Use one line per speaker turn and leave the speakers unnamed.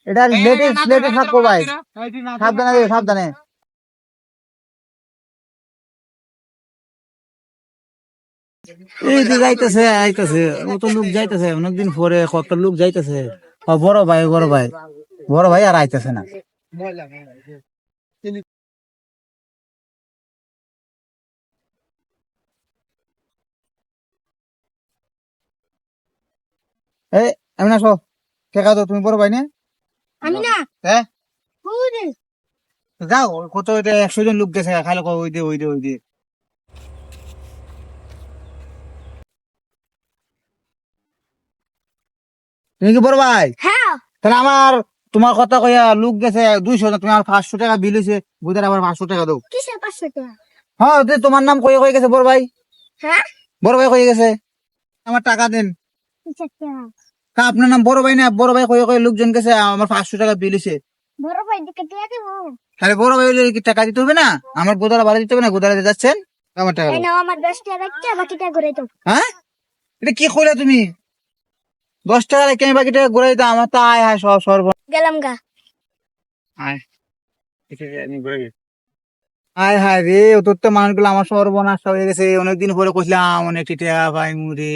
এটা latest latest থাকবো ভাই, সাবধানে দেবে, সাবধানে। এই যে যাইতেছে আইতেছে, কত লোক যাইতেছে অনেকদিন পরে, কত লোক যাইতেছে। বড় ভাই, বড় ভাই, বড় ভাই আর আইতেছে না। এই এমন আসো, ঠেকা তো, তুমি বড় ভাই না?
আমি না।
হ্যাঁ,
হুরে
যাও, কত 100 জন লোক গেছে, খালি ওই দে ওই দে ওই দে। তুমি কি বড় ভাই?
হ্যাঁ
তাহলে আমার, তোমার কথা কইয়া লোক গেছে 200 জন, তুমি আমার 500 টাকা বিল হয়েছে, বুঝে আবার 500 টাকা দাও।
কিসে 500 টাকা?
হ্যাঁ, তোমার নাম কয়ে কয়ে গেছে বড় ভাই,
হ্যাঁ
বড় ভাই কয়ে গেছে, আমার টাকা দেন।
কিসে টাকা?
তা আপনার নাম বড় ভাই না, বড় ভাই কয়ে কয়ে লোকজন গেছে, আমার 500 টাকা বিল হয়েছে।
বড় ভাই দিকে টাকা দেবো।
তাহলে বড় ভাই হলে কি টাকা দিতে হবে না? আমার গোদারা ভাড়া দিতে হবে না? গোদারা যাচ্ছেন, আমার টাকা
এই
দাও।
নাও আমার 10 টাকা রাখতে বাকিটা ঘুরে দাও।
হ্যাঁ, এটা কি কইলা তুমি? 10 টাকা রেখে আমি বাকি টাকা ঘুরে দিতাম, আমার তো আয় হায় সব সর্ব।
গেলাম গা।
আয়, এটা আমি ঘুরে গেছি। আয় হায় রে, তোর তো মানুষগুলো আমার সর্বনাশ হয়ে গেছে, অনেকদিন পরে কইলাম অনেক টাকা পাই মুরে।